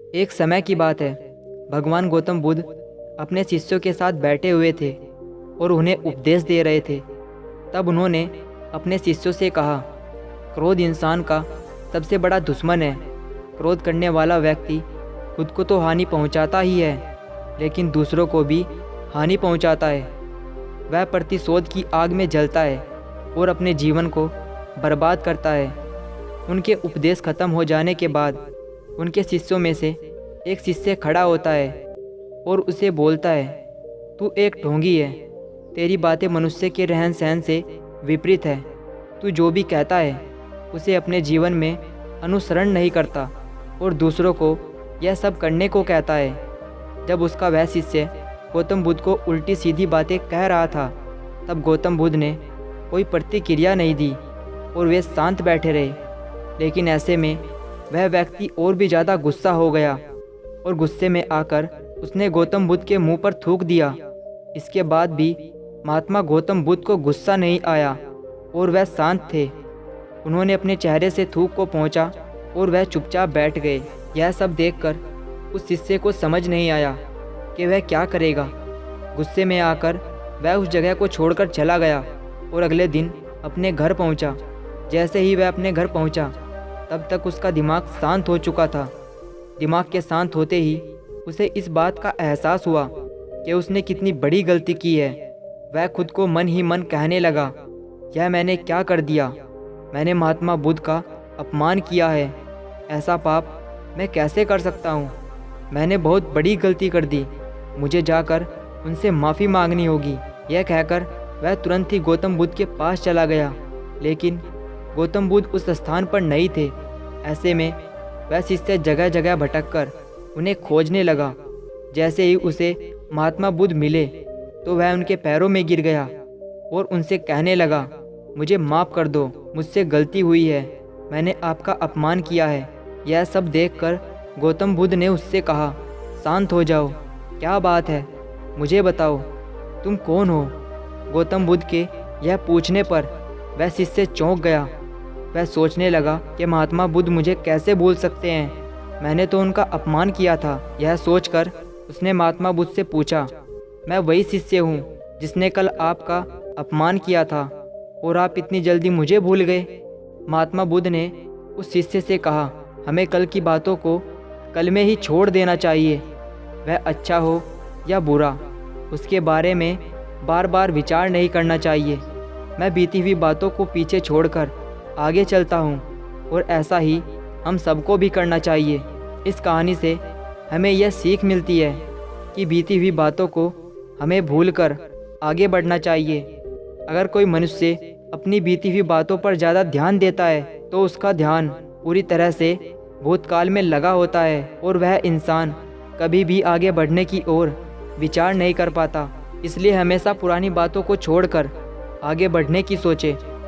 एक समय की बात है। भगवान गौतम बुद्ध अपने शिष्यों के साथ बैठे हुए थे और उन्हें उपदेश दे रहे थे। तब उन्होंने अपने शिष्यों से कहा, क्रोध इंसान का सबसे बड़ा दुश्मन है। क्रोध करने वाला व्यक्ति खुद को तो हानि पहुंचाता ही है, लेकिन दूसरों को भी हानि पहुंचाता है। वह प्रतिशोध की आग में जलता है और अपने जीवन को बर्बाद करता है। उनके उपदेश खत्म हो जाने के बाद उनके शिष्यों में से एक शिष्य खड़ा होता है और उसे बोलता है, तू एक ढोंगी है। तेरी बातें मनुष्य के रहन सहन से विपरीत है। तू जो भी कहता है उसे अपने जीवन में अनुसरण नहीं करता और दूसरों को यह सब करने को कहता है। जब उसका वह शिष्य गौतम बुद्ध को उल्टी सीधी बातें कह रहा था, तब गौतम बुद्ध ने कोई प्रतिक्रिया नहीं दी और वे शांत बैठे रहे। लेकिन ऐसे में वह व्यक्ति और भी ज़्यादा गुस्सा हो गया और गुस्से में आकर उसने गौतम बुद्ध के मुंह पर थूक दिया। इसके बाद भी महात्मा गौतम बुद्ध को गुस्सा नहीं आया और वह शांत थे। उन्होंने अपने चेहरे से थूक को पोंछा और वह चुपचाप बैठ गए। यह सब देखकर उस शिष्य को समझ नहीं आया कि वह क्या करेगा। गुस्से में आकर वह उस जगह को छोड़कर चला गया और अगले दिन अपने घर पहुंचा। जैसे ही वह अपने घर पहुंचा, तब तक उसका दिमाग शांत हो चुका था। दिमाग के शांत होते ही उसे इस बात का एहसास हुआ कि उसने कितनी बड़ी गलती की है। वह खुद को मन ही मन कहने लगा, यह मैंने क्या कर दिया? मैंने महात्मा बुद्ध का अपमान किया है। ऐसा पाप मैं कैसे कर सकता हूँ? मैंने बहुत बड़ी गलती कर दी। मुझे जाकर उनसे माफ़ी मांगनी होगी। यह कहकर वह तुरंत ही गौतम बुद्ध के पास चला गया। लेकिन गौतम बुद्ध उस स्थान पर नहीं थे। ऐसे में वह शिष्य जगह जगह भटककर उन्हें खोजने लगा। जैसे ही उसे महात्मा बुद्ध मिले तो वह उनके पैरों में गिर गया और उनसे कहने लगा, मुझे माफ़ कर दो, मुझसे गलती हुई है, मैंने आपका अपमान किया है। यह सब देखकर गौतम बुद्ध ने उससे कहा, शांत हो जाओ, क्या बात है, मुझे बताओ, तुम कौन हो? गौतम बुद्ध के यह पूछने पर वह शिष्य चौंक गया। वह सोचने लगा कि महात्मा बुद्ध मुझे कैसे भूल सकते हैं, मैंने तो उनका अपमान किया था। यह सोचकर उसने महात्मा बुद्ध से पूछा, मैं वही शिष्य हूँ जिसने कल आपका अपमान किया था और आप इतनी जल्दी मुझे भूल गए? महात्मा बुद्ध ने उस शिष्य से कहा, हमें कल की बातों को कल में ही छोड़ देना चाहिए। वह अच्छा हो या बुरा, उसके बारे में बार बार विचार नहीं करना चाहिए। मैं बीती हुई बातों को पीछे छोड़कर आगे चलता हूँ और ऐसा ही हम सबको भी करना चाहिए। इस कहानी से हमें यह सीख मिलती है कि बीती हुई बातों को हमें भूलकर आगे बढ़ना चाहिए। अगर कोई मनुष्य अपनी बीती हुई बातों पर ज़्यादा ध्यान देता है तो उसका ध्यान पूरी तरह से भूतकाल में लगा होता है और वह इंसान कभी भी आगे बढ़ने की ओर विचार नहीं कर पाता। इसलिए हमेशा पुरानी बातों को छोड़कर आगे बढ़ने की सोचें।